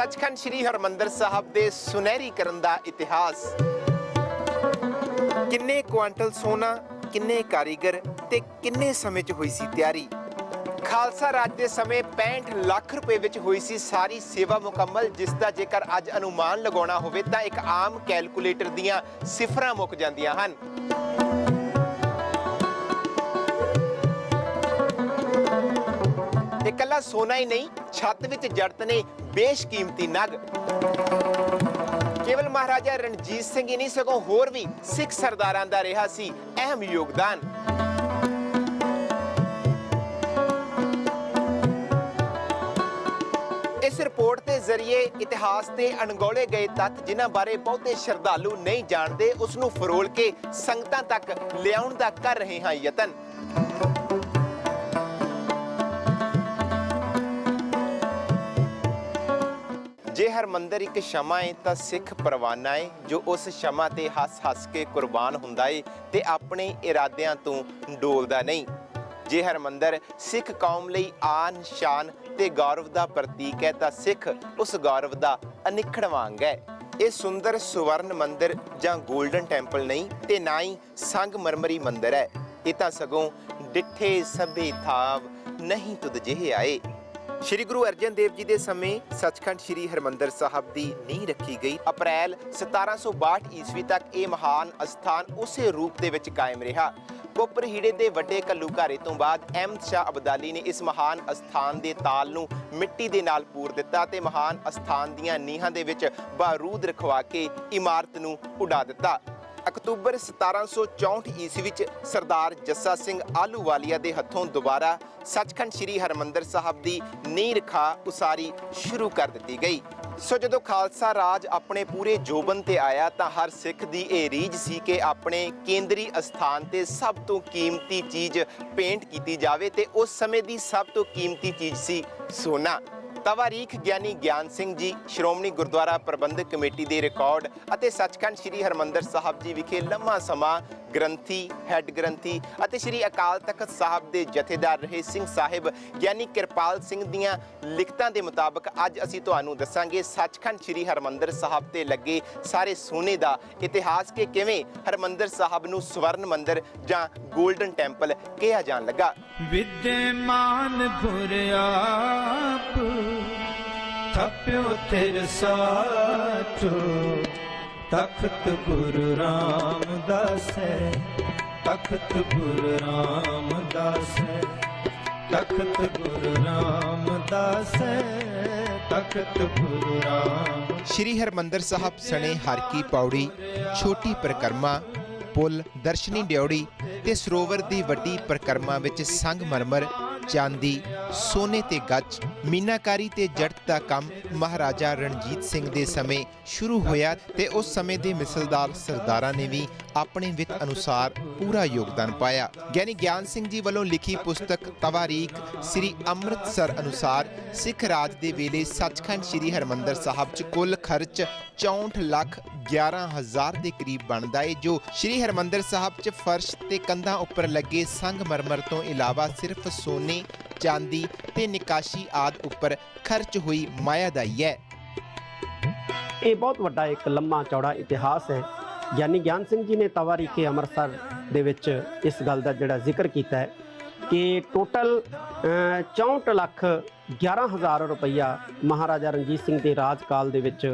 सचखंड श्री हरमंदर साहब दे सुनहरीकरण दा इतिहास। किन्ने क्वांटल सोना, किन्ने कारीगर ते किन्ने समय च हुई सी तैयारी। खालसा राज के समय 65 लाख रुपए विच हुई सी सारी सेवा मुकम्मल, जिसका जेकर अज अनुमान लगाना होवे तां एक आम कैलकुलेटर दियां सिफरां मुक जांदियां हन। इकल्ला सोना ही नहीं, छत विच जड़त ने बेशकीमती नग। केवल महाराजा रणजीत सिंह ही नहीं सगों होर भी सिख सरदारां दा रहा सी अहम योगदान। इस रिपोर्ट के जरिए इतिहास के अणगौले गए तत्थ जिन्हां बारे बहुते श्रद्धालु नहीं जानते, उसनूं फरोल के संगतां तक लियाउण दा कर रहे हैं यतन। जे हरमंदर एक क्षमा है तो सिख परवाना है, जो उस क्षमा ते हस हस के कुर्बान हुंदा है ते अपने इरादियां तो डोलदा नहीं। जे हरमंदर सिख कौम लई आन शान ते गौरव दा प्रतीक है तो सिख उस गौरव दा अनिखड़वां अंग है। ये सुंदर सुवर्ण मंदिर जां गोल्डन टैंपल नहीं ते ना ही संगमरमरी मंदिर है। ये तां सगों डिठे सभे थाव नहीं तुद जिहे आए। श्री गुरु अर्जन देव जी के समय सचखंड श्री हरमंदर साहब की नींह रखी गई। अप्रैल 1762 ईस्वी तक ये महान अस्थान उसे रूप दे विच कायम रहा। कोपर हीड़े दे वड्डे घल्लूघारे तो बाद अहमद शाह अब्दाली ने इस महान अस्थान के ताल नूं मिट्टी दे नाल पूर दिता ते महान अस्थान दीआं नीहां दे विच बारूद रखवा के इमारत नूं उड़ा दिता। अक्तूबर 1764 ईस्वी च सरदार जस्सा सिंह आलूवालिया के हथों दोबारा सचखंड श्री हरमंदर साहब की नींह रखा उसारी शुरू कर दी गई। सो जो खालसा राज अपने पूरे जोबन ते आया तो हर सिख की यह रीझ सी कि अपने केंद्री अस्थान ते सब तो कीमती चीज़ पेंट की जाए ते उस समय की सब तो कीमती चीज़ सी सोना। तवारीख ज्ञानी ज्ञान सिंह जी श्रोमणी गुरुद्वारा प्रबंधक कमेटी के रिकॉर्ड और सचखंड श्री हरमंदर साहब जी विखे लंबा समा ग्रंथी, हैड ग्रंथी और श्री अकाल तख्त साहब के जथेदार रहे सिंह साहिब ज्ञानी किरपाल सिंह दियां लिखतां के मुताबिक अज असीं तुहानूं दसांगे सचखंड श्री हरमंदर साहब ते लगे सारे सोने का इतिहास के किवें हरमंदर साहब नूं स्वर्ण मंदिर जां गोल्डन टैंपल कहा जान लगा। विद्यमान गुर आप थप्यो थिर साचो तख्त गुरु रामदास है, तख्त गुरु रामदास है, तख्त गुरु रामदास है, तख्त गुरु राम। श्री हरमंदर साहब सने हर की पौड़ी, छोटी परिक्रमा, पुल, दर्शनी ड्योड़ी ते सरोवर दी वड्डी परिक्रमा विच संगमरमर, चांदी, सोने ते गच, मीनाकारी ते जट दा काम महाराजा रणजीत सिंह दे समय शुरू होया ते उस समय दे मिसलदार सरदारां ने भी अपने वित अनुसार पूरा योगदान पाया। ज्ञानी ज्ञान सिंह जी वालों लिखी पुस्तक तवारीख श्री अमृतसर अनुसार सिख राज दे वेले सचखंड श्री हरमंदर साहब च कुल खर्च 64,11,000 के करीब बनता है, जो श्री हरमंदर साहब च फर्श ते कंधां उपर लगे संगमरमर तो इलावा सिर्फ सोने, चांदी ते निकाशी आदि उपर खर्च हुई माया दा ही है। ये बहुत बड़ा एक लंबा चौड़ा इतिहास है। ज्ञानी ज्ञान सिंह जी ने तवारीखे अमृतसर दे विच इस गल का जिहड़ा जिक्र किया है कि टोटल 64,11,000 रुपया महाराजा रणजीत सिंह के राजकाल दे विच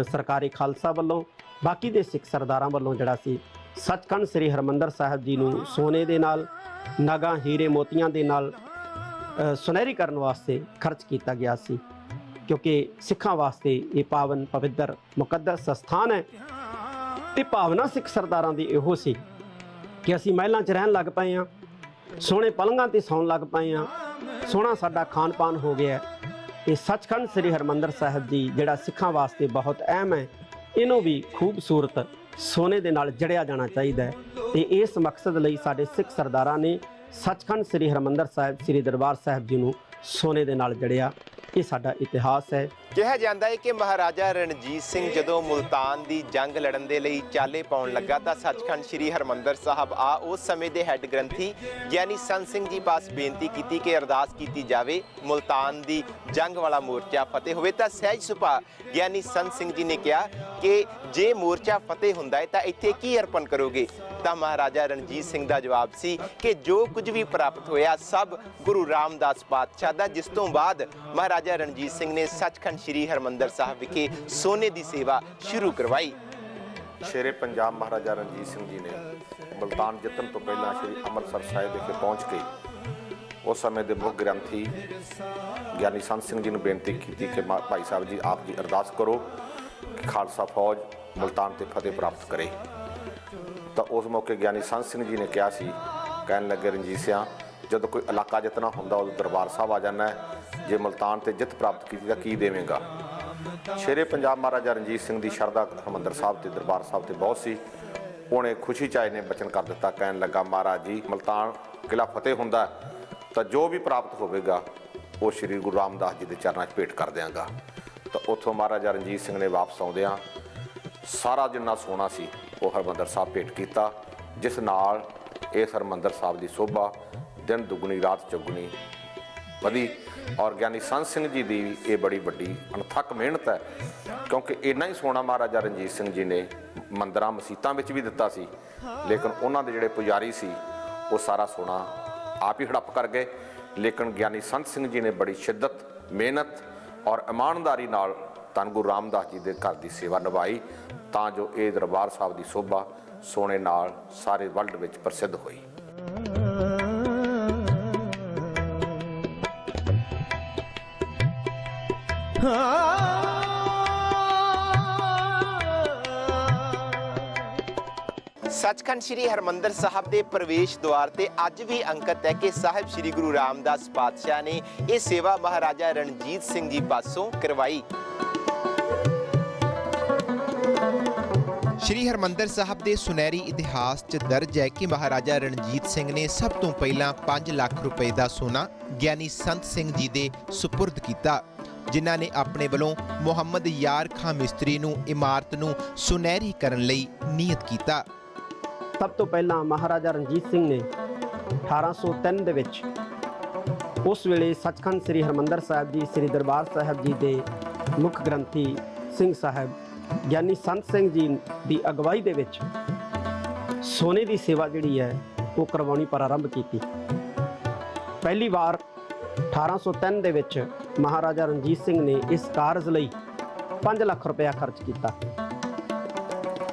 सरकारी खालसा वालों बाकी दे सिख सरदारां वालों जिहड़ा सी सचखंड श्री हरमंदर साहब जी नूं सोने दे नाल, नगां, हीरे मोतियां दे नाल सुनहरीकरण वास्ते खर्च किया गया सी, क्योंकि सिखां वास्ते ये पावन पवित्र मुकद्दस स्थान है। ते भावना सिख सरदारां दी इहो सी कि असीं महलां च रहन लग पए हां, सोहणे पलंघां ते सौण लग पए हां, सोहणा साडा खान पान हो गया है। ये सचखंड श्री हरमंदर साहब जी जिहड़ा सिखां वास्ते बहुत अहम है, इनू भी खूबसूरत सोने दे नाल जड़िया जाना चाहिए है। ते इस मकसद लई साडे सिख सरदारां ने सचखंड श्री हरमंदर साहब श्री दरबार साहब जी नूं सोने दे नाल जड़िया। ये साडा इतिहास है। ਕਿਹਾ ਜਾਂਦਾ ਹੈ ਕਿ ਮਹਾਰਾਜਾ ਰਣਜੀਤ ਸਿੰਘ ਜਦੋਂ ਮੁਲਤਾਨ ਦੀ ਜੰਗ ਲੜਨ ਦੇ ਲਈ ਚਾਲੇ ਪਾਉਣ ਲੱਗਾ ਤਾਂ ਸੱਚਖੰਡ ਸ੍ਰੀ ਹਰਮੰਦਰ ਸਾਹਿਬ ਆ ਉਸ ਸਮੇਂ ਦੇ ਹੈੱਡ ਗ੍ਰੰਥੀ ਗਿਆਨੀ ਸੰਤ ਸਿੰਘ ਜੀ ਪਾਸ ਬੇਨਤੀ ਕੀਤੀ ਕਿ ਅਰਦਾਸ ਕੀਤੀ ਜਾਵੇ ਮੁਲਤਾਨ ਦੀ ਜੰਗ ਵਾਲਾ ਮੋਰਚਾ ਫਤਿਹ ਹੋਵੇ। ਤਾਂ ਸਹਿਜ ਸੁਭਾ ਗਿਆਨੀ ਸੰਤ ਸਿੰਘ ਜੀ ਨੇ ਕਿਹਾ ਕਿ ਜੇ ਮੋਰਚਾ ਫਤਿਹ ਹੁੰਦਾ ਹੈ ਤਾਂ ਇੱਥੇ ਕੀ ਅਰਪਣ ਕਰੋਗੇ? ਤਾਂ ਮਹਾਰਾਜਾ ਰਣਜੀਤ ਸਿੰਘ ਦਾ ਜਵਾਬ ਸੀ ਕਿ ਜੋ ਕੁਝ ਵੀ ਪ੍ਰਾਪਤ ਹੋਇਆ ਸਭ ਗੁਰੂ ਰਾਮਦਾਸ ਪਾਤਸ਼ਾਹ ਦਾ, ਜਿਸ ਤੋਂ ਬਾਅਦ ਮਹਾਰਾਜਾ ਰਣਜੀਤ ਸਿੰਘ ਨੇ ਸੱਚਖੰਡ ਸ੍ਰੀ ਹਰਮੰਦਰ ਸਾਹਿਬ ਵਿਖੇ ਸੋਨੇ ਦੀ ਸੇਵਾ ਸ਼ੁਰੂ ਕਰਵਾਈ। ਸ਼ੇਰੇ ਪੰਜਾਬ ਮਹਾਰਾਜਾ ਰਣਜੀਤ ਸਿੰਘ ਜੀ ਨੇ ਮੁਲਤਾਨ ਜਿੱਤਣ ਤੋਂ ਪਹਿਲਾਂ ਸ਼੍ਰੀ ਅੰਮ੍ਰਿਤਸਰ ਸਾਹਿਬ ਵਿਖੇ ਪਹੁੰਚ ਕੇ ਉਸ ਸਮੇਂ ਦੇ ਮੁੱਖ ਗ੍ਰੰਥੀ ਗਿਆਨੀ ਸੰਤ ਸਿੰਘ ਜੀ ਨੂੰ ਬੇਨਤੀ ਕੀਤੀ ਕਿ ਭਾਈ ਸਾਹਿਬ ਜੀ ਆਪ ਜੀ ਅਰਦਾਸ ਕਰੋ ਕਿ ਖਾਲਸਾ ਫੌਜ ਮੁਲਤਾਨ ਤੇ ਫਤਿਹ ਪ੍ਰਾਪਤ ਕਰੇ। ਤਾਂ ਉਸ ਮੌਕੇ ਗਿਆਨੀ ਸੰਤ ਸਿੰਘ ਜੀ ਨੇ ਕਿਹਾ ਸੀ, ਕਹਿਣ ਲੱਗੇ ਰਣਜੀਤ ਸਿਆਂ, ਜਦੋਂ ਕੋਈ ਇਲਾਕਾ ਜਿੱਤਣਾ ਹੁੰਦਾ ਉਦੋਂ ਦਰਬਾਰ ਸਾਹਿਬ ਆ ਜਾਂਦਾ ਹੈ, ਜੇ ਮੁਲਤਾਨ ਤੇ ਜਿੱਤ ਪ੍ਰਾਪਤ ਕੀਤੀ ਤਾਂ ਕੀ ਦੇਵੇਂਗਾ? ਸ਼ੇਰੇ ਪੰਜਾਬ ਮਹਾਰਾਜਾ ਰਣਜੀਤ ਸਿੰਘ ਦੀ ਸ਼ਰਧਾ ਹਰਿਮੰਦਰ ਸਾਹਿਬ ਤੇ ਦਰਬਾਰ ਸਾਹਿਬ ਤੇ ਬਹੁਤ ਸੀ। ਉਹਨੇ ਖੁਸ਼ੀ ਚਾਹੇ ਨੇ ਬਚਨ ਕਰ ਦਿੱਤਾ, ਕਹਿਣ ਲੱਗਾ ਮਹਾਰਾਜ ਜੀ ਮੁਲਤਾਨ ਕਿਲ੍ਹਾ ਫਤਿਹ ਹੁੰਦਾ ਤਾਂ ਜੋ ਵੀ ਪ੍ਰਾਪਤ ਹੋਵੇਗਾ ਉਹ ਸ਼੍ਰੀ ਗੁਰੂ ਰਾਮਦਾਸ ਜੀ ਦੇ ਚਰਨਾਂ 'ਚ ਭੇਟ ਕਰ ਦਿਆਂਗਾ। ਤਾਂ ਉੱਥੋਂ ਮਹਾਰਾਜਾ ਰਣਜੀਤ ਸਿੰਘ ਨੇ ਵਾਪਸ ਆਉਂਦਿਆਂ ਸਾਰਾ ਜਿੰਨਾ ਸੋਨਾ ਸੀ ਉਹ ਹਰਿਮੰਦਰ ਸਾਹਿਬ ਭੇਟ ਕੀਤਾ, ਜਿਸ ਨਾਲ ਇਸ ਹਰਿਮੰਦਰ ਸਾਹਿਬ ਦੀ ਸ਼ੋਭਾ ਦਿਨ ਦੁੱਗਣੀ ਰਾਤ ਚੌਗੁਣੀ ਵਧੀ। ਔਰ ਗਿਆਨੀ ਸੰਤ ਸਿੰਘ ਜੀ ਦੀ ਇਹ ਬੜੀ ਵੱਡੀ ਅਣਥੱਕ ਮਿਹਨਤ ਹੈ, ਕਿਉਂਕਿ ਇੰਨਾ ਹੀ ਸੋਨਾ ਮਹਾਰਾਜਾ ਰਣਜੀਤ ਸਿੰਘ ਜੀ ਨੇ ਮੰਦਰਾਂ ਮਸੀਤਾਂ ਵਿੱਚ ਵੀ ਦਿੱਤਾ ਸੀ, ਲੇਕਿਨ ਉਹਨਾਂ ਦੇ ਜਿਹੜੇ ਪੁਜਾਰੀ ਸੀ ਉਹ ਸਾਰਾ ਸੋਨਾ ਆਪ ਹੀ ਹੜੱਪ ਕਰ ਗਏ। ਲੇਕਿਨ ਗਿਆਨੀ ਸੰਤ ਸਿੰਘ ਜੀ ਨੇ ਬੜੀ ਸ਼ਿੱਦਤ, ਮਿਹਨਤ ਔਰ ਇਮਾਨਦਾਰੀ ਨਾਲ ਧੰਨ ਗੁਰੂ ਰਾਮਦਾਸ ਜੀ ਦੇ ਘਰ ਦੀ ਸੇਵਾ ਨਿਭਾਈ, ਤਾਂ ਜੋ ਇਹ ਦਰਬਾਰ ਸਾਹਿਬ ਦੀ ਸ਼ੋਭਾ ਸੋਨੇ ਨਾਲ ਸਾਰੇ ਵਰਲਡ ਵਿੱਚ ਪ੍ਰਸਿੱਧ ਹੋਈ। ਸੱਚਖੰਡ ਸ੍ਰੀ ਹਰਮੰਦਰ ਸਾਹਿਬ ਦੇ ਪ੍ਰਵੇਸ਼ ਦੁਆਰ ਤੇ ਅੱਜ ਵੀ ਅੰਕਿਤ ਹੈ ਕਿ ਸਾਹਿਬ ਸ੍ਰੀ ਗੁਰੂ ਰਾਮਦਾਸ ਪਾਤਸ਼ਾਹ ਨੇ ਇਹ ਸੇਵਾ ਮਹਾਰਾਜਾ ਰਣਜੀਤ ਸਿੰਘ ਜੀ ਪਾਸੋਂ ਕਰਵਾਈ। ਸ਼੍ਰੀ ਹਰਮੰਦਰ ਸਾਹਿਬ ਦੇ ਸੁਨਹਿਰੀ ਇਤਿਹਾਸ 'ਚ ਦਰਜ ਹੈ ਕਿ ਮਹਾਰਾਜਾ ਰਣਜੀਤ ਸਿੰਘ ਨੇ ਸਭ ਤੋਂ ਪਹਿਲਾਂ 5 ਲੱਖ ਰੁਪਏ ਦਾ ਸੋਨਾ ਗਿਆਨੀ ਸੰਤ ਸਿੰਘ ਜੀ ਦੇ ਸੁਪੁਰਦ ਕੀਤਾ, ਜਿਨ੍ਹਾਂ ਨੇ ਆਪਣੇ ਵੱਲੋਂ ਮੁਹੰਮਦ ਯਾਰ ਖਾਂ ਮਿਸਤਰੀ ਨੂੰ ਇਮਾਰਤ ਨੂੰ ਸੁਨਹਿਰੀ ਕਰਨ ਲਈ ਨੀਅਤ ਕੀਤਾ। ਸਭ ਤੋਂ ਪਹਿਲਾਂ ਮਹਾਰਾਜਾ ਰਣਜੀਤ ਸਿੰਘ ਨੇ 1803 ਦੇ ਵਿੱਚ ਉਸ ਵੇਲੇ ਸੱਚਖੰਡ ਸ੍ਰੀ ਹਰਮੰਦਰ ਸਾਹਿਬ ਜੀ ਸ੍ਰੀ ਦਰਬਾਰ ਸਾਹਿਬ ਜੀ ਦੇ ਮੁੱਖ ਗ੍ਰੰਥੀ ਸਿੰਘ ਸਾਹਿਬ ਗਿਆਨੀ ਸੰਤ ਸਿੰਘ ਜੀ ਦੀ ਅਗਵਾਈ ਦੇ ਵਿੱਚ ਸੋਨੇ ਦੀ ਸੇਵਾ ਜਿਹੜੀ ਹੈ ਉਹ ਕਰਵਾਉਣੀ ਪ੍ਰਾਰੰਭ ਕੀਤੀ। ਪਹਿਲੀ ਵਾਰ 1803 ਦੇ ਵਿੱਚ ਮਹਾਰਾਜਾ ਰਣਜੀਤ ਸਿੰਘ ਨੇ ਇਸ ਕਾਰਜ ਲਈ 5 ਲੱਖ ਰੁਪਇਆ ਖਰਚ ਕੀਤਾ।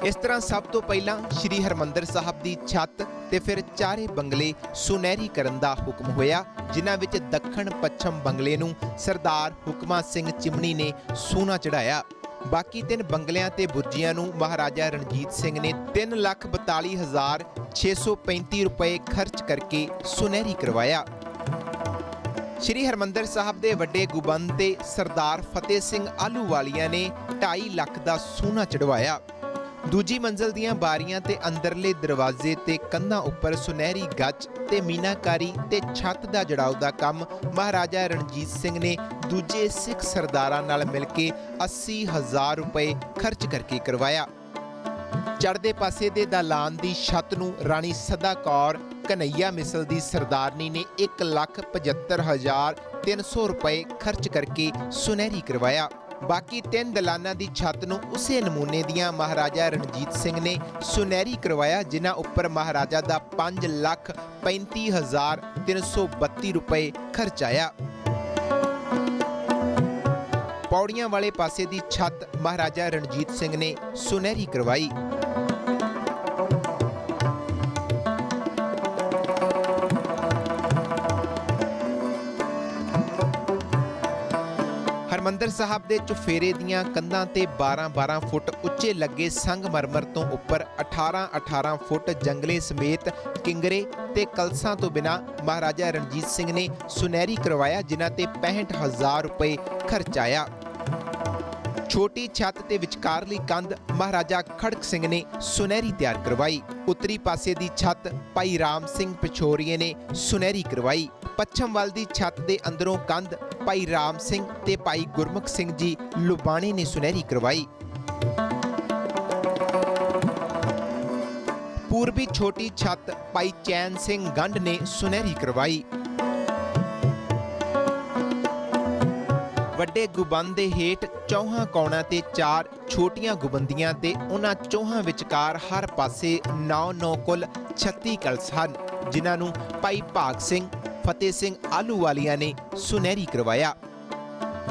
ਇਸ ਤਰ੍ਹਾਂ ਸਭ ਤੋਂ ਪਹਿਲਾਂ ਸ਼੍ਰੀ ਹਰਮੰਦਰ ਸਾਹਿਬ ਦੀ ਛੱਤ ਤੇ ਫਿਰ ਚਾਰੇ ਬੰਗਲੇ ਸੁਨਹਿਰੀ ਕਰਨ ਦਾ ਹੁਕਮ ਹੋਇਆ, ਜਿਨ੍ਹਾਂ ਵਿੱਚ ਦੱਖਣ ਪੱਛਮ ਬੰਗਲੇ ਨੂੰ ਸਰਦਾਰ ਹੁਕਮਾ ਸਿੰਘ ਚਿਮਣੀ ਨੇ ਸੋਨਾ ਚੜਾਇਆ। ਬਾਕੀ 3 ਬੰਗਲਿਆਂ ਤੇ ਬੁਰਜੀਆਂ ਨੂੰ ਮਹਾਰਾਜਾ ਰਣਜੀਤ ਸਿੰਘ ਨੇ 3,42,635 ਰੁਪਏ ਖਰਚ ਕਰਕੇ ਸੁਨਹਿਰੀ ਕਰਵਾਇਆ। ਸ਼੍ਰੀ ਹਰਮੰਦਰ ਸਾਹਿਬ ਦੇ ਵੱਡੇ ਗੁੰਬਦ ਤੇ ਸਰਦਾਰ ਫਤਿਹ ਸਿੰਘ ਆਹਲੂਵਾਲੀਆ ਨੇ 2.5 ਲੱਖ ਦਾ ਸੋਨਾ ਚੜਵਾਇਆ। ਦੂਜੀ ਮੰਜ਼ਲ ਦੀਆਂ ਬਾਰੀਆਂ ਤੇ ਅੰਦਰਲੇ ਦਰਵਾਜ਼ੇ ਤੇ ਕੰਧਾਂ ਉੱਪਰ ਸੁਨਹਿਰੀ ਗੱਚ ਤੇ ਮੀਨਾਕਾਰੀ ਤੇ ਛੱਤ ਦਾ ਜੜਾਉ ਦਾ ਕੰਮ ਮਹਾਰਾਜਾ ਰਣਜੀਤ ਸਿੰਘ ਨੇ ਦੂਜੇ ਸਿੱਖ ਸਰਦਾਰਾਂ ਨਾਲ ਮਿਲ ਕੇ 80,000 ਰੁਪਏ ਖਰਚ ਕਰਕੇ ਕਰਵਾਇਆ। ਚੜ੍ਹਦੇ ਪਾਸੇ ਦੇ ਦਾਲਾਨ ਦੀ ਛੱਤ ਨੂੰ ਰਾਣੀ ਸਦਾ ਕੌਰ ਕਨਈਆ ਮਿਸਲ ਦੀ ਸਰਦਾਰਨੀ ਨੇ 1,75,300 ਰੁਪਏ ਖਰਚ ਕਰਕੇ ਸੁਨਹਿਰੀ ਕਰਵਾਇਆ। ਬਾਕੀ 3 ਦਲਾਨਾਂ ਦੀ ਛੱਤ ਨੂੰ ਉਸੇ ਨਮੂਨੇ ਦੀਆਂ ਮਹਾਰਾਜਾ ਰਣਜੀਤ ਸਿੰਘ ਨੇ ਸੁਨਹਿਰੀ ਕਰਵਾਇਆ, ਜਿਨ੍ਹਾਂ ਉੱਪਰ ਮਹਾਰਾਜਾ ਦਾ 5,35,332 ਰੁਪਏ ਖਰਚ ਆਇਆ। ਪੌੜੀਆਂ ਵਾਲੇ ਪਾਸੇ ਦੀ ਛੱਤ ਮਹਾਰਾਜਾ ਰਣਜੀਤ ਸਿੰਘ ਨੇ ਸੁਨਹਿਰੀ ਕਰਵਾਈ। ਹਰਮੰਦਰ ਸਾਹਿਬ ਦੇ ਚੁਫੇਰੇ ਦੀਆਂ ਕੰਧਾਂ ਤੇ 12-12 ਫੁੱਟ ਉੱਚੇ ਲੱਗੇ ਸੰਗਮਰਮਰ ਤੋਂ ਉੱਪਰ 18-18 ਫੁੱਟ ਜੰਗਲੇ ਸਮੇਤ ਕਿੰਗਰੇ ਤੇ ਕਲਸਾਂ ਤੋਂ ਬਿਨਾਂ ਮਹਾਰਾਜਾ ਰਣਜੀਤ ਸਿੰਘ ਨੇ ਸੁਨਹਿਰੀ ਕਰਵਾਇਆ, ਜਿਨ੍ਹਾਂ ਤੇ 65,000 ਰੁਪਏ ਖਰਚ ਆਇਆ। ਛੋਟੀ ਛੱਤ ਤੇ ਵਿਚਕਾਰਲੀ ਕੰਧ ਮਹਾਰਾਜਾ ਖੜਕ ਸਿੰਘ ਨੇ ਸੁਨਹਿਰੀ ਤਿਆਰ ਕਰਵਾਈ। ਉੱਤਰੀ ਪਾਸੇ ਦੀ ਛੱਤ ਭਾਈ ਰਾਮ ਸਿੰਘ ਪਛੋਰੀਏ ਨੇ ਸੁਨਹਿਰੀ ਕਰਵਾਈ। ਪੱਛਮ ਵੱਲ ਦੀ ਛੱਤ ਦੇ ਅੰਦਰੋਂ ਕੰਧ ਭਾਈ ਰਾਮ ਸਿੰਘ ਤੇ ਭਾਈ ਗੁਰਮੁਖ ਸਿੰਘ ਜੀ ਲੁਬਾਣੇ ਨੇ ਸੁਨਹਿਰੀ ਕਰਵਾਈ। ਪੂਰਬੀ ਛੋਟੀ ਛੱਤ ਭਾਈ ਚੈਨ ਸਿੰਘ ਗੰਢ ਨੇ ਸੁਨਹਿਰੀ ਕਰਵਾਈ। ਵੱਡੇ ਗੁੰਬਦ ਦੇ ਹੇਠ ਚੌਹਾਂ ਕੋਣਾਂ ਤੇ 4 ਛੋਟੀਆਂ ਗੁੰਬਦੀਆਂ ਤੇ ਉਹਨਾਂ ਚੌਹਾਂ ਵਿਚਕਾਰ ਹਰ ਪਾਸੇ 9 ਕੁੱਲ 36 ਕਲਸ਼ ਹਨ, ਜਿਨ੍ਹਾਂ ਨੂੰ ਭਾਈ ਭਾਗ ਸਿੰਘ ਫਤਿਹ ਸਿੰਘ ਆਲੂਵਾਲੀਆ ਨੇ ਸੁਨਹਿਰੀ ਕਰਵਾਇਆ।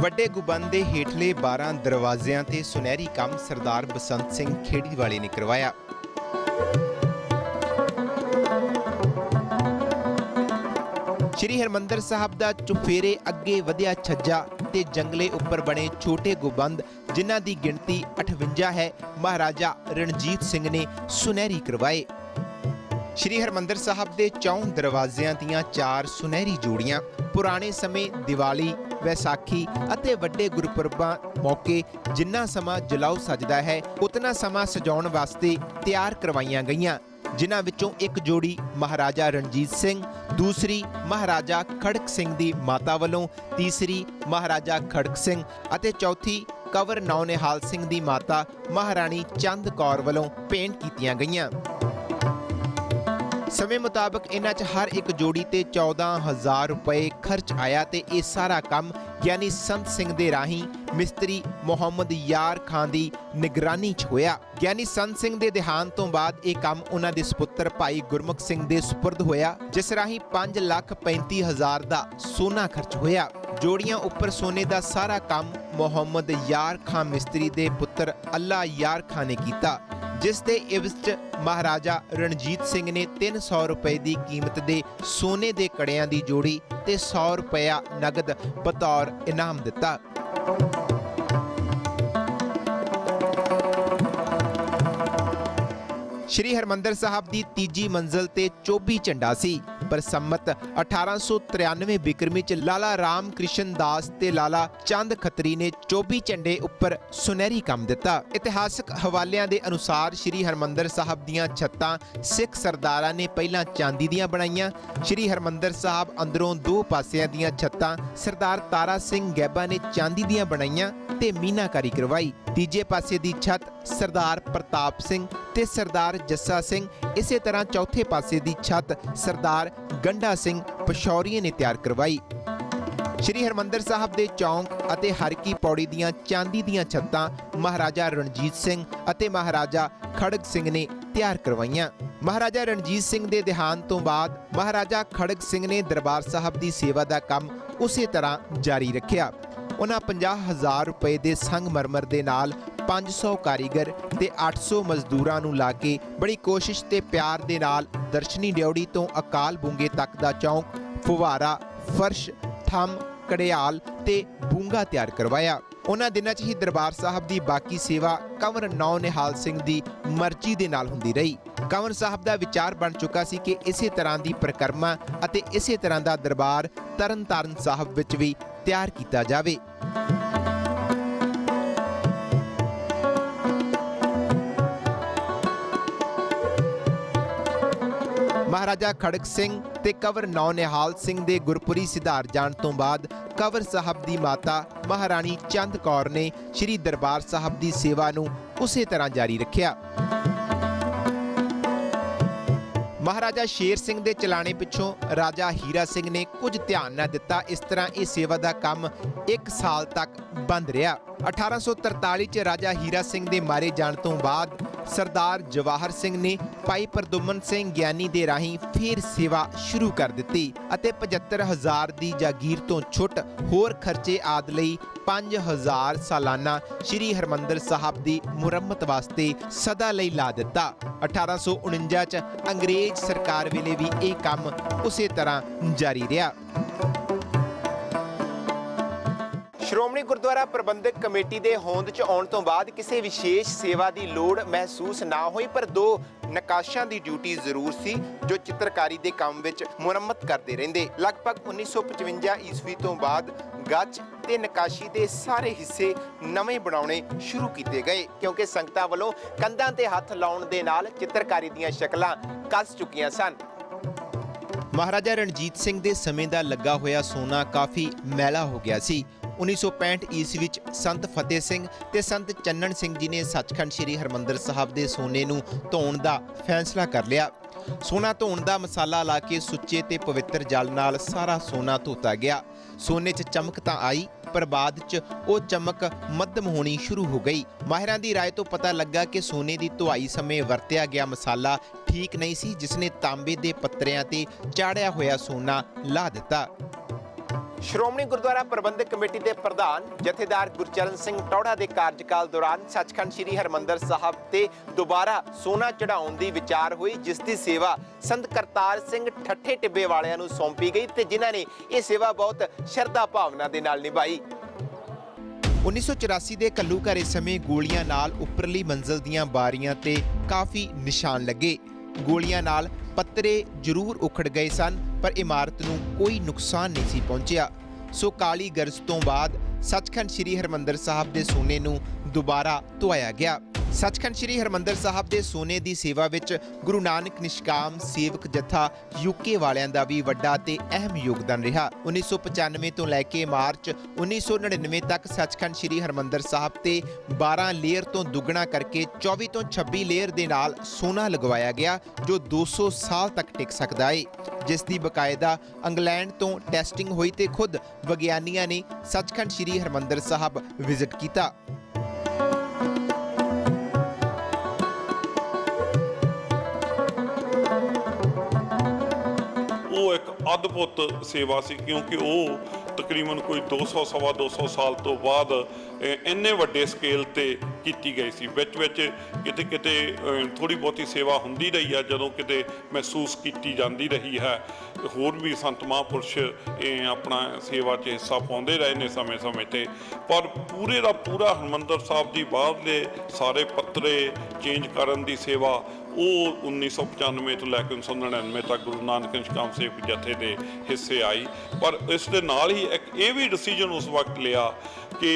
ਵੱਡੇ ਗੁੰਬਦ ਦੇ ਹੇਠਲੇ 12 ਦਰਵਾਜ਼ਿਆਂ ਤੇ ਸੁਨਹਿਰੀ ਕੰਮ ਸਰਦਾਰ ਬਸੰਤ ਸਿੰਘ ਖੇੜੀਵਾਲੇ ਨੇ ਕਰਵਾਇਆ। ਸ਼੍ਰੀ ਹਰਿਮੰਦਰ ਸਾਹਿਬ ਦਾ ਚੁਫੇਰੇ ਅੱਗੇ ਵਧਿਆ ਛੱਜਾ ਤੇ ਜੰਗਲੇ ਉੱਪਰ ਬਣੇ ਛੋਟੇ ਗੁੰਬਦ, ਜਿਨ੍ਹਾਂ ਦੀ ਗਿਣਤੀ 58 ਹੈ, ਮਹਾਰਾਜਾ ਰਣਜੀਤ ਸਿੰਘ ਨੇ ਸੁਨਹਿਰੀ ਕਰਵਾਏ। ਸ਼੍ਰੀ ਹਰਿਮੰਦਰ ਸਾਹਿਬ ਦੇ 4 ਦਰਵਾਜ਼ਿਆਂ ਦੀਆਂ 4 ਸੁਨਹਿਰੀ ਜੋੜੀਆਂ ਪੁਰਾਣੇ ਸਮੇਂ ਦੀਵਾਲੀ, ਵੈਸਾਖੀ ਅਤੇ ਵੱਡੇ ਗੁਰਪੁਰਬਾਂ ਮੌਕੇ ਜਿੰਨਾ ਸਮਾਂ ਜਲਾਉ ਸਜਦਾ ਹੈ, ਉਤਨਾ ਸਮਾਂ ਸਜਾਉਣ ਵਾਸਤੇ ਤਿਆਰ ਕਰਵਾਈਆਂ ਗਈਆਂ, ਜਿਨ੍ਹਾਂ ਵਿੱਚੋਂ ਇੱਕ ਜੋੜੀ ਮਹਾਰਾਜਾ ਰਣਜੀਤ ਸਿੰਘ, ਦੂਸਰੀ ਮਹਾਰਾਜਾ ਖੜਕ ਸਿੰਘ ਦੀ ਮਾਤਾ ਵੱਲੋਂ, ਤੀਸਰੀ ਮਹਾਰਾਜਾ ਖੜਕ ਸਿੰਘ ਅਤੇ ਚੌਥੀ ਕੰਵਰ ਨੌਨਿਹਾਲ ਸਿੰਘ ਦੀ ਮਾਤਾ ਮਹਾਰਾਣੀ ਚੰਦ ਕੌਰ ਵੱਲੋਂ ਭੇਂਟ ਕੀਤੀਆਂ ਗਈਆਂ। ਸਮੇਂ ਮੁਤਾਬਕ ਇਹਨਾਂ 'ਚ ਹਰ ਇੱਕ ਜੋੜੀ ਤੇ 14,000 ਰੁਪਏ ਖਰਚ ਆਇਆ ਤੇ ਇਹ ਸਾਰਾ ਕੰਮ ਗਿਆਨੀ ਸੰਤ ਸਿੰਘ ਦੇ ਰਾਹੀਂ ਮਿਸਤਰੀ ਮੁਹੰਮਦ ਯਾਰ ਖਾਨ ਦੀ ਨਿਗਰਾਨੀ 'ਚ ਹੋਇਆ। ਗਿਆਨੀ ਸੰਤ ਸਿੰਘ ਦੇ ਦੇਹਾਂਤ ਤੋਂ ਬਾਅਦ ਇਹ ਕੰਮ ਉਹਨਾਂ ਦੇ ਸੁਪੁੱਤਰ ਭਾਈ ਗੁਰਮੁਖ ਸਿੰਘ ਦੇ ਸੁਪਰਦ ਹੋਇਆ, ਜਿਸ ਰਾਹੀਂ 5,35,000 ਦਾ ਸੋਨਾ ਖਰਚ ਹੋਇਆ। ਜੋੜੀਆਂ ਉੱਪਰ ਸੋਨੇ ਦਾ ਸਾਰਾ ਕੰਮ ਮੁਹੰਮਦ ਯਾਰ ਖਾਨ ਮਿਸਤਰੀ ਦੇ ਪੁੱਤਰ ਅੱਲਾ ਯਾਰ ਖਾਨ ਨੇ ਕੀਤਾ, ਜਿਸ ਦੇ ਇਵਜ਼ 'ਚ ਮਹਾਰਾਜਾ ਰਣਜੀਤ ਸਿੰਘ ਨੇ 300 ਰੁਪਏ ਦੀ ਕੀਮਤ ਦੇ ਸੋਨੇ ਦੇ ਕੜਿਆਂ ਦੀ ਜੋੜੀ ਤੇ 100 ਰੁਪਇਆ ਨਗਦ ਬਤੌਰ ਇਨਾਮ ਦਿੱਤਾ। ਸ਼੍ਰੀ ਹਰਿਮੰਦਰ ਸਾਹਿਬ ਦੀ ਤੀਜੀ ਮੰਜ਼ਲ ਤੇ ਚੋਬੀ ਝੰਡਾ ਸੀ, ਪਰ ਸੰਮਤ 1893 ਬਿਕਰਮੀ ਚ ਲਾਲਾ ਰਾਮ ਕ੍ਰਿਸ਼ਨ ਦਾਸ ਤੇ ਲਾਲਾ ਚੰਦ ਖੱਤਰੀ ਨੇ ਚੋਬੀ ਝੰਡੇ ਉੱਪਰ ਸੁਨਹਿਰੀ ਕੰਮ ਦਿੱਤਾ। ਇਤਿਹਾਸਕ ਹਵਾਲਿਆਂ ਦੇ ਅਨੁਸਾਰ ਸ਼੍ਰੀ ਹਰਿਮੰਦਰ ਸਾਹਿਬ ਦੀਆਂ ਛੱਤਾਂ ਸਿੱਖ ਸਰਦਾਰਾਂ ਨੇ ਪਹਿਲਾਂ ਚਾਂਦੀ ਦੀਆਂ ਬਣਾਈਆਂ। ਸ਼੍ਰੀ ਹਰਿਮੰਦਰ ਸਾਹਿਬ ਅੰਦਰੋਂ 2 ਪਾਸਿਆਂ ਦੀਆਂ ਛੱਤਾਂ ਸਰਦਾਰ ਤਾਰਾ ਸਿੰਘ ਗੈਬਾ ਨੇ ਚਾਂਦੀ ਦੀਆਂ ਬਣਾਈਆਂ ਤੇ ਮੀਨਾਕਾਰੀ ਕਰਵਾਈ। ਤੀਜੇ ਪਾਸੇ ਦੀ ਛੱਤ ਸਰਦਾਰ ਪ੍ਰਤਾਪ ਸਿੰਘ ਤੇ ਸਰਦਾਰ ਜੱਸਾ ਸਿੰਘ, ਇਸੇ ਤਰ੍ਹਾਂ ਚੌਥੇ ਪਾਸੇ ਦੀ ਛੱਤ ਸਰਦਾਰ ਗੰਡਾ ਸਿੰਘ ਪਸ਼ੌਰੀਏ ਨੇ ਤਿਆਰ ਕਰਵਾਈ। ਸ਼੍ਰੀ ਹਰਿਮੰਦਰ ਸਾਹਿਬ ਦੇ ਚੌਂਕ ਅਤੇ ਹਰਕੀ ਪੌੜੀ ਦੀਆਂ ਚਾਂਦੀ ਦੀਆਂ ਛੱਤਾਂ ਮਹਾਰਾਜਾ ਰਣਜੀਤ ਸਿੰਘ ਅਤੇ ਮਹਾਰਾਜਾ ਖੜਕ ਸਿੰਘ ਨੇ ਤਿਆਰ ਕਰਵਾਈਆਂ। ਮਹਾਰਾਜਾ ਰਣਜੀਤ ਸਿੰਘ ਦੇ ਦੇਹਾਂਤ ਤੋਂ ਬਾਅਦ ਮਹਾਰਾਜਾ ਖੜਕ ਸਿੰਘ ਨੇ ਦਰਬਾਰ ਸਾਹਿਬ ਦੀ ਸੇਵਾ ਦਾ ਕੰਮ ਉਸੇ ਤਰ੍ਹਾਂ ਜਾਰੀ ਰੱਖਿਆ। ਉਹਨਾਂ 50,000 ਰੁਪਏ ਦੇ ਸੰਗਮਰਮਰ ਦੇ ਨਾਲ 500 ਕਾਰੀਗਰ ਤੇ 800 ਮਜ਼ਦੂਰਾਂ ਨੂੰ ਲਾ ਕੇ ਬੜੀ ਕੋਸ਼ਿਸ਼ ਤੇ ਪਿਆਰ ਦੇ ਨਾਲ ਦਰਸ਼ਨੀ ਡਿਉੜੀ ਤੋਂ ਅਕਾਲ ਬੁੰਗੇ ਤੱਕ ਦਾ ਚੌਂਕ, ਫੁਵਾਰਾ, ਫਰਸ਼, ਥੰਮ, ਕੜਿਆਲ ਤੇ ਬੂੰਗਾ ਤਿਆਰ ਕਰਵਾਇਆ। ਉਹਨਾਂ ਦਿਨਾਂ 'ਚ ਹੀ ਦਰਬਾਰ ਸਾਹਿਬ ਦੀ ਬਾਕੀ ਸੇਵਾ ਕੰਵਰ ਨੌਨਿਹਾਲ ਸਿੰਘ ਦੀ ਮਰਜ਼ੀ ਦੇ ਨਾਲ ਹੁੰਦੀ ਰਹੀ। ਕੰਵਰ ਸਾਹਿਬ ਦਾ ਵਿਚਾਰ ਬਣ ਚੁੱਕਾ ਸੀ ਕਿ ਇਸੇ ਤਰ੍ਹਾਂ ਦੀ ਪਰਿਕਰਮਾ ਅਤੇ ਇਸੇ ਤਰ੍ਹਾਂ ਦਾ ਦਰਬਾਰ ਤਰਨਤਾਰਨ ਸਾਹਿਬ ਵਿੱਚ ਵੀ ਤਿਆਰ ਕੀਤਾ ਜਾਵੇ। ਮਹਾਰਾਜਾ ਖੜਕ ਸਿੰਘ ਤੇ ਕੰਵਰ ਨੌਨਿਹਾਲ ਸਿੰਘ ਦੇ ਗੁਰਪੁਰੀ ਸਿਧਾਰ ਜਾਣ ਤੋਂ ਬਾਅਦ ਕੰਵਰ ਸਾਹਿਬ ਦੀ ਮਾਤਾ ਮਹਾਰਾਣੀ ਚੰਦ ਕੌਰ ਨੇ ਸ੍ਰੀ ਦਰਬਾਰ ਸਾਹਿਬ ਦੀ ਸੇਵਾ ਨੂੰ ਉਸੇ ਤਰ੍ਹਾਂ ਜਾਰੀ ਰੱਖਿਆ। ਮਹਾਰਾਜਾ ਸ਼ੇਰ ਸਿੰਘ ਦੇ ਚਲਾਣੇ ਪਿੱਛੋਂ ਰਾਜਾ ਹੀਰਾ ਸਿੰਘ ਨੇ ਕੁਝ ਧਿਆਨ ਨਾ ਦਿੱਤਾ। ਇਸ ਤਰ੍ਹਾਂ ਇਹ ਸੇਵਾ ਦਾ ਕੰਮ 1 ਸਾਲ ਤੱਕ ਬੰਦ ਰਿਹਾ। 1843 ਚ ਰਾਜਾ ਹੀਰਾ ਸਿੰਘ ਦੇ ਮਾਰੇ ਜਾਣ ਤੋਂ ਬਾਅਦ ਸਰਦਾਰ ਜਵਾਹਰ ਸਿੰਘ ਨੇ ਭਾਈ ਪ੍ਰਦੁਮਨ ਸਿੰਘ ਗਿਆਨੀ ਦੇ ਰਾਹੀਂ ਫੇਰ ਸੇਵਾ ਸ਼ੁਰੂ ਕਰ ਦਿੱਤੀ ਅਤੇ 75,000 ਦੀ ਜਾਗੀਰ ਤੋਂ ਛੁੱਟ ਹੋਰ ਖਰਚੇ ਆਦਿ ਲਈ 5,000 ਸਾਲਾਨਾ ਸ਼੍ਰੀ ਹਰਿਮੰਦਰ ਸਾਹਿਬ ਦੀ ਮੁਰੰਮਤ ਵਾਸਤੇ ਸਦਾ ਲਈ ਲਾ ਦਿੱਤਾ। 1849 ਚ ਅੰਗਰੇਜ਼ ਸਰਕਾਰ ਵੇਲੇ ਵੀ ਇਹ ਕੰਮ ਉਸੇ ਤਰ੍ਹਾਂ ਜਾਰੀ ਰਿਹਾ। ਸ਼੍ਰੋਮਣੀ ਗੁਰਦੁਆਰਾ ਪ੍ਰਬੰਧਕ ਕਮੇਟੀ ਦੇ ਹੋਂਦ 'ਚ ਆਉਣ ਤੋਂ ਬਾਅਦ ਕਿਸੇ ਵਿਸ਼ੇਸ਼ ਸੇਵਾ ਦੀ ਲੋੜ ਮਹਿਸੂਸ ਨਾ ਹੋਈ, ਪਰ 2 ਨਕਾਸ਼ਾਂ ਦੀ ਡਿਊਟੀ ਜ਼ਰੂਰ ਸੀ ਜੋ ਚਿੱਤਰਕਾਰੀ ਦੇ ਕੰਮ ਵਿੱਚ ਮੁਰੰਮਤ ਕਰਦੇ ਰਹਿੰਦੇ। ਲਗਭਗ 1955 ਈਸਵੀ ਤੋਂ ਬਾਅਦ ਗੱਚ ਤੇ ਨਕਾਸ਼ੀ ਦੇ ਸਾਰੇ ਹਿੱਸੇ ਨਵੇਂ ਬਣਾਉਣੇ ਸ਼ੁਰੂ ਕੀਤੇ ਗਏ, ਕਿਉਂਕਿ ਸੰਗਤਾਂ ਵੱਲੋਂ ਕੰਧਾਂ ਤੇ ਹੱਥ ਲਾਉਣ ਦੇ ਨਾਲ ਚਿੱਤਰਕਾਰੀ ਦੀਆਂ ਸ਼ਕਲਾਂ ਕੱਸ ਚੁੱਕੀਆਂ ਸਨ। ਮਹਾਰਾਜਾ ਰਣਜੀਤ ਸਿੰਘ ਦੇ ਸਮੇਂ ਦਾ ਲੱਗਾ ਹੋਇਆ ਸੋਨਾ ਕਾਫੀ ਮੈਲਾ ਹੋ ਗਿਆ ਸੀ। 1965 ਈਸਵੀ ਵਿੱਚ ਸੰਤ ਫਤਿਹ ਸਿੰਘ ਤੇ ਸੰਤ ਚੰਨਣ ਸਿੰਘ ਜੀ ਨੇ ਸੱਚਖੰਡ ਸ੍ਰੀ ਹਰਿਮੰਦਰ ਸਾਹਿਬ ਦੇ ਸੋਨੇ ਨੂੰ ਧੋਣ ਦਾ ਫੈਸਲਾ ਕਰ ਲਿਆ। ਸੋਨਾ ਧੋਣ ਦਾ ਮਸਾਲਾ ਲਾ ਕੇ ਸੁੱਚੇ ਤੇ ਪਵਿੱਤਰ ਜਲ ਨਾਲ ਸਾਰਾ ਸੋਨਾ ਧੋਤਾ ਗਿਆ। ਸੋਨੇ 'ਚ ਚਮਕ ਤਾਂ ਆਈ, ਪਰ ਬਾਅਦ 'ਚ ਉਹ ਚਮਕ ਮੱਧਮ ਹੋਣੀ ਸ਼ੁਰੂ ਹੋ ਗਈ। ਮਾਹਿਰਾਂ ਦੀ ਰਾਏ ਤੋਂ ਪਤਾ ਲੱਗਾ ਕਿ ਸੋਨੇ ਦੀ ਧੁਆਈ ਸਮੇਂ ਵਰਤਿਆ ਗਿਆ ਮਸਾਲਾ ਠੀਕ ਨਹੀਂ ਸੀ, ਜਿਸ ਨੇ ਤਾਂਬੇ ਦੇ ਪੱਤਰਿਆਂ ਤੇ ਚਾੜਿਆ ਹੋਇਆ ਸੋਨਾ ਲਾ ਦਿੱਤਾ। ਸ਼੍ਰੋਮਣੀ ਗੁਰਦੁਆਰਾ ਪ੍ਰਬੰਧਕ ਕਮੇਟੀ ਦੇ ਪ੍ਰਧਾਨ ਜਥੇਦਾਰ ਗੁਰਚਰਨ ਸਿੰਘ ਟੌੜਾ ਦੇ ਕਾਰਜਕਾਲ ਦੌਰਾਨ ਸੱਚਖੰਡ ਸ੍ਰੀ ਹਰਿਮੰਦਰ ਸਾਹਿਬ ਤੇ ਦੁਬਾਰਾ ਸੋਨਾ ਚੜਾਉਣ ਦੀ ਵਿਚਾਰ ਹੋਈ, ਜਿਸ ਦੀ ਸੇਵਾ ਸੰਤ ਕਰਤਾਰ ਸਿੰਘ ਠੱਠੇ ਟਿੱਬੇ ਵਾਲਿਆਂ ਨੂੰ ਸੌਂਪੀ ਗਈ ਤੇ ਜਿਨ੍ਹਾਂ ਨੇ ਇਹ ਸੇਵਾ ਬਹੁਤ ਸ਼ਰਧਾ ਭਾਵਨਾ ਦੇ ਨਾਲ ਨਿਭਾਈ। 1984 ਦੇ ਘੱਲੂਘਾਰੇ ਸਮੇਂ ਗੋਲੀਆਂ ਨਾਲ ਉੱਪਰਲੀ ਮੰਜ਼ਲ ਦੀਆਂ ਬਾਰੀਆਂ ਤੇ ਕਾਫੀ ਨਿਸ਼ਾਨ ਲੱਗੇ। ਗੋਲੀਆਂ ਨਾਲ ਪੱਤਰੇ ਜ਼ਰੂਰ ਉਖੜ ਗਏ ਸਨ, ਪਰ ਇਮਾਰਤ ਨੂੰ ਕੋਈ ਨੁਕਸਾਨ ਨਹੀਂ ਸੀ ਪਹੁੰਚਿਆ। ਸੋ ਕਾਲੀ ਗਰਜ ਤੋਂ ਬਾਅਦ ਸੱਚਖੰਡ ਸ੍ਰੀ ਹਰਿਮੰਦਰ ਸਾਹਿਬ ਦੇ ਸੋਨੇ ਨੂੰ ਦੁਬਾਰਾ ਧੁਆਇਆ ਗਿਆ। ਸੱਚਖੰਡ ਸ੍ਰੀ ਹਰਿਮੰਦਰ ਸਾਹਿਬ ਦੇ ਸੋਨੇ ਦੀ ਸੇਵਾ ਵਿੱਚ ਗੁਰੂ ਨਾਨਕ ਨਿਸ਼ਕਾਮ ਸੇਵਕ ਜਥਾ ਯੂਕੇ ਵਾਲਿਆਂ ਦਾ ਵੀ ਵੱਡਾ ਤੇ ਅਹਿਮ ਯੋਗਦਾਨ ਰਿਹਾ। 1995 ਤੋਂ ਲੈ ਕੇ ਮਾਰਚ 1999 ਤੱਕ ਸੱਚਖੰਡ ਸ੍ਰੀ ਹਰਿਮੰਦਰ ਸਾਹਿਬ ਤੇ 12 ਲੇਅਰ ਤੋਂ ਦੁੱਗਣਾ ਕਰਕੇ 24 ਤੋਂ 26 ਲੇਅਰ ਦੇ ਨਾਲ ਸੋਨਾ ਲਗਵਾਇਆ ਗਿਆ, ਜੋ 200 ਸਾਲ ਤੱਕ ਟਿਕ ਸਕਦਾ ਹੈ, ਜਿਸ ਦੀ ਬਕਾਇਦਾ ਇੰਗਲੈਂਡ ਤੋਂ ਟੈਸਟਿੰਗ ਹੋਈ ਤੇ ਖੁਦ ਵਿਗਿਆਨੀਆਂ ਨੇ ਸੱਚਖੰਡ ਸ੍ਰੀ ਹਰਿਮੰਦਰ ਸਾਹਿਬ ਵਿਜ਼ਿਟ ਕੀਤਾ। ਉਹ ਇੱਕ ਅਦਭੁਤ ਸੇਵਾ ਸੀ, ਕਿਉਂਕਿ ਉਹ ਤਕਰੀਬਨ ਕੋਈ 200 - 250 ਸਾਲ ਤੋਂ ਬਾਅਦ ਇੰਨੇ ਵੱਡੇ ਸਕੇਲ ਤੇ ਕੀਤੀ ਗਈ ਸੀ। ਵਿੱਚ ਕਿਤੇ ਥੋੜੀ ਬਹੁਤੀ ਸੇਵਾ ਹੁੰਦੀ ਰਹੀ ਹੈ, ਜਦੋਂ ਕਿਤੇ ਮਹਿਸੂਸ ਕੀਤੀ ਜਾਂਦੀ ਰਹੀ ਹੈ। ਹੋਰ ਵੀ ਸੰਤ ਮਹਾਂਪੁਰਸ਼ ਆਪਣਾ ਸੇਵਾ 'ਚ ਹਿੱਸਾ ਪਾਉਂਦੇ ਰਹੇ ਨੇ ਸਮੇਂ-ਸਮੇਂ ਤੇ, ਪਰ ਪੂਰੇ ਦਾ ਪੂਰਾ ਹਰਿਮੰਦਰ ਸਾਹਿਬ ਦੀ ਬਾਹਰਲੇ ਸਾਰੇ ਪੱਤਰੇ ਚੇਂਜ ਕਰਨ ਦੀ ਸੇਵਾ ਉਹ 1995 ਤੋਂ ਲੈ ਕੇ 1999 ਤੱਕ ਗੁਰੂ ਨਾਨਕ ਨਿਸ਼ਕਾਮ ਸੇਵਕ ਜਥੇ ਦੇ ਹਿੱਸੇ ਆਈ। ਪਰ ਇਸ ਦੇ ਨਾਲ ਹੀ ਇੱਕ ਇਹ ਵੀ ਡਿਸੀਜਨ ਉਸ ਵਕਤ ਲਿਆ ਕਿ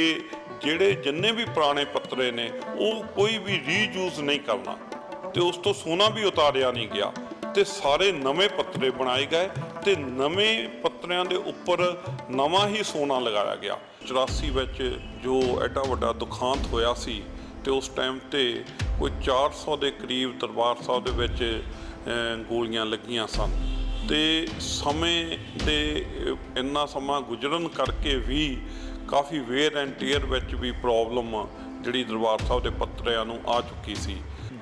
ਜਿਹੜੇ ਜਿੰਨੇ ਵੀ ਪੁਰਾਣੇ ਪੱਤਰੇ ਨੇ ਉਹ ਕੋਈ ਵੀ ਰੀਯੂਜ਼ ਨਹੀਂ ਕਰਨਾ, ਤੇ ਉਸ ਤੋਂ ਸੋਨਾ ਵੀ ਉਤਾਰਿਆ ਨਹੀਂ ਗਿਆ, ਤੇ ਸਾਰੇ ਨਵੇਂ ਪੱਤਰੇ ਬਣਾਏ ਗਏ ਤੇ ਨਵੇਂ ਪੱਤਰਿਆਂ ਦੇ ਉੱਪਰ ਨਵਾਂ ਹੀ ਸੋਨਾ ਲਗਾਇਆ ਗਿਆ। 84 ਵਿੱਚ ਜੋ ਐਡਾ ਵੱਡਾ ਦੁਖਾਂਤ ਹੋਇਆ ਸੀ, ਤੇ ਉਸ ਟਾਈਮ ਤੇ ਕੋਈ 400 ਦੇ ਕਰੀਬ ਦਰਬਾਰ ਸਾਹਿਬ ਦੇ ਵਿੱਚ ਗੋਲੀਆਂ ਲੱਗੀਆਂ ਸਨ, ਤੇ ਸਮੇਂ ਦੇ ਇੰਨਾ ਸਮਾਂ ਗੁਜ਼ਰਨ ਕਰਕੇ ਵੀ ਕਾਫੀ ਵੇਅਰ ਐਂਡ ਟੀਅਰ ਵਿੱਚ ਵੀ ਪ੍ਰੋਬਲਮ ਜਿਹੜੀ ਦਰਬਾਰ ਸਾਹਿਬ ਦੇ ਪੱਤਰਿਆਂ ਨੂੰ ਆ ਚੁੱਕੀ ਸੀ।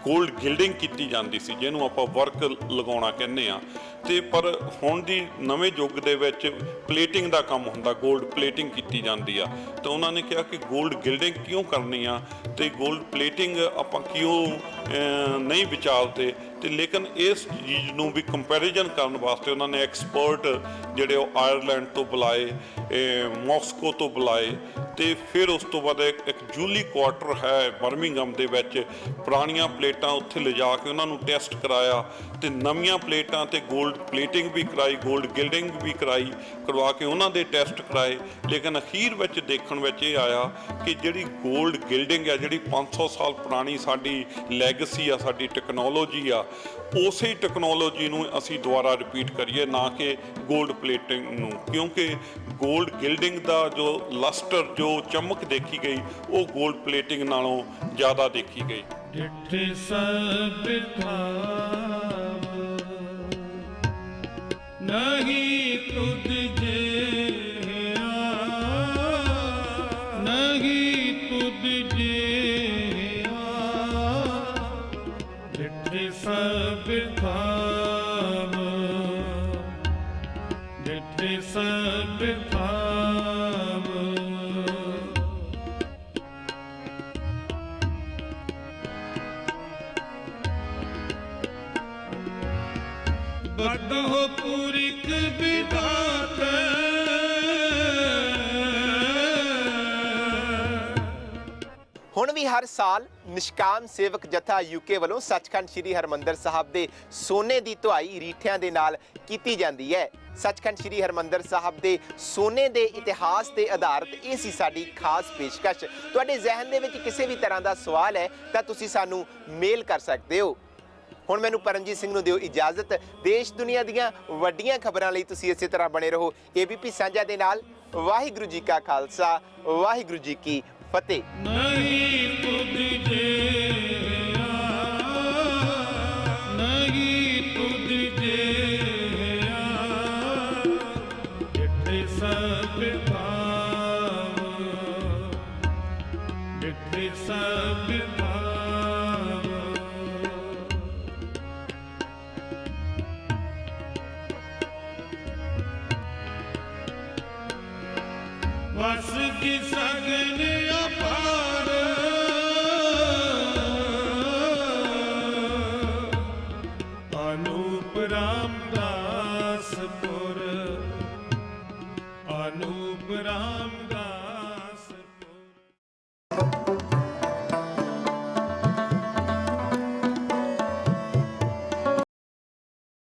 ਗੋਲਡ ਗਿਲਡਿੰਗ ਕੀਤੀ ਜਾਂਦੀ ਸੀ, ਜਿਹਨੂੰ ਆਪਾਂ ਵਰਕ ਲਗਾਉਣਾ ਕਹਿੰਦੇ ਆ, ਤੇ ਪਰ ਹੁਣ ਦੀ ਨਵੇਂ ਯੁੱਗ ਦੇ ਵਿੱਚ ਪਲੇਟਿੰਗ ਦਾ ਕੰਮ ਹੁੰਦਾ, ਗੋਲਡ ਪਲੇਟਿੰਗ ਕੀਤੀ ਜਾਂਦੀ ਆ। ਤੇ ਉਹਨਾਂ ਨੇ ਕਿਹਾ ਕਿ ਗੋਲਡ ਗਿਲਡਿੰਗ ਕਿਉਂ ਕਰਨੀ ਆ ਤੇ ਗੋਲਡ ਪਲੇਟਿੰਗ ਆਪਾਂ ਕਿਉਂ ਨਹੀਂ ਵਿਚਾਰਦੇ, ਤੇ ਲੇਕਿਨ ਇਸ ਚੀਜ਼ ਨੂੰ ਵੀ ਕੰਪੈਰੀਜ਼ਨ ਕਰਨ ਵਾਸਤੇ ਉਹਨਾਂ ਨੇ ਐਕਸਪਰਟ ਜਿਹੜੇ ਉਹ ਆਇਰਲੈਂਡ ਤੋਂ ਬੁਲਾਏ, ਮਾਸਕੋ ਤੋਂ ਬੁਲਾਏ, ਤੇ ਫਿਰ ਉਸ ਤੋਂ ਬਾਅਦ ਇੱਕ ਜੂਲੀ ਕੁਆਰਟਰ ਹੈ ਬਰਮਿੰਗਮ ਦੇ ਵਿੱਚ, ਪੁਰਾਣੀਆਂ ਪਲੇਟਾਂ ਉੱਥੇ ਲਿਜਾ ਕੇ ਉਹਨਾਂ ਨੂੰ ਟੈਸਟ ਕਰਾਇਆ, ਤੇ ਨਵੀਆਂ ਪਲੇਟਾਂ ਤੇ ਗੋਲਡ ਪਲੇਟਿੰਗ ਵੀ ਕਰਾਈ, ਗੋਲਡ ਗਿਲਡਿੰਗ ਵੀ ਕਰਵਾ ਕੇ ਉਹਨਾਂ ਦੇ ਟੈਸਟ ਕਰਾਏ। ਲੇਕਿਨ ਅਖੀਰ ਵਿੱਚ ਦੇਖਣ ਵਿੱਚ ਇਹ ਆਇਆ ਕਿ ਜਿਹੜੀ ਗੋਲਡ ਗਿਲਡਿੰਗ ਆ, ਜਿਹੜੀ 500 ਸਾਲ ਪੁਰਾਣੀ ਸਾਡੀ ਲੈਗੇਸੀ ਆ, ਸਾਡੀ ਟੈਕਨੋਲੋਜੀ ਆ, ਉਸੇ ਟੈਕਨੋਲੋਜੀ ਨੂੰ ਅਸੀਂ ਦੁਬਾਰਾ ਰਿਪੀਟ ਕਰੀਏ, ਨਾ ਕਿ ਗੋਲਡ ਪਲੇਟਿੰਗ ਨੂੰ, ਕਿਉਂਕਿ ਗੋਲਡ ਗਿਲਡਿੰਗ ਦਾ ਜੋ ਲਸਟਰ, ਜੋ ਚਮਕ ਦੇਖੀ ਗਈ, ਉਹ ਗੋਲਡ ਪਲੇਟਿੰਗ ਨਾਲੋਂ ਜ਼ਿਆਦਾ ਦੇਖੀ ਗਈ। ਡਿਠੇ ਸਭ ਥਾਵ ਨਹੀਂ ਤੁਧ ਜਿਹਾ, ਨਹੀਂ ਤੁਧ ਜਿਹਾ, ਡਿਠੇ ਸਭ ਥਾਵ, ਡਿਠੇ ਸਭ ਥਾਵ। ਬਦਹੁ ਪੁਰਿਖ ਵਿਦਾਤ ਹੁਣ ਵੀ ਹਰ ਸਾਲ ਨਿਸ਼ਕਾਮ ਸੇਵਕ ਜਥਾ ਯੂਕੇ ਵੱਲੋਂ ਸੱਚਖੰਡ ਸ੍ਰੀ ਹਰਮੰਦਰ ਸਾਹਿਬ ਦੇ ਸੋਨੇ ਦੀ ਧੁਆਈ ਰੀਠਿਆਂ ਦੇ ਨਾਲ ਕੀਤੀ ਜਾਂਦੀ ਹੈ। ਸੱਚਖੰਡ ਸ੍ਰੀ ਹਰਮੰਦਰ ਸਾਹਿਬ ਦੇ ਸੋਨੇ ਦੇ ਇਤਿਹਾਸ ਤੇ ਆਧਾਰਿਤ ਇਹ ਸੀ ਸਾਡੀ ਖਾਸ ਪੇਸ਼ਕਸ਼। ਤੁਹਾਡੇ ਜ਼ਿਹਨ ਦੇ ਵਿੱਚ ਕਿਸੇ ਵੀ ਤਰ੍ਹਾਂ ਦਾ ਸਵਾਲ ਹੈ ਤਾਂ ਤੁਸੀਂ ਸਾਨੂੰ ਮੇਲ ਕਰ ਸਕਦੇ ਹੋ। ਹੁਣ ਮੈਨੂੰ ਪਰਮਜੀਤ ਸਿੰਘ ਨੂੰ ਦਿਓ ਇਜਾਜ਼ਤ। ਦੇਸ਼ ਦੁਨੀਆ ਦੀਆਂ ਵੱਡੀਆਂ ਖਬਰਾਂ ਲਈ ਤੁਸੀਂ ਇਸੇ ਤਰ੍ਹਾਂ ਬਣੇ ਰਹੋ ABP ਸਾਂਝਾ ਦੇ ਨਾਲ। ਵਾਹਿਗੁਰੂ ਜੀ ਕਾ ਖਾਲਸਾ, ਵਾਹਿਗੁਰੂ ਜੀ ਕੀ ਫਤਿਹ। ਨਹੀਂ ਤੁਧ ਜਿਹਾ, ਨਹੀਂ ਤੁਧ ਜਿਹਾ, ਡਿਠੇ ਸਭ ਭਾਵ, ਡਿਠੇ ਸਭ ਭਾਵ। ਵਸ ਕੀ ਸਗਨ ਅਪਾਰ, ਅਨੂਪ ਰਾਮਦਾਸ ਪੁਰ, ਅਨੂਪ ਰਾਮਦਾਸ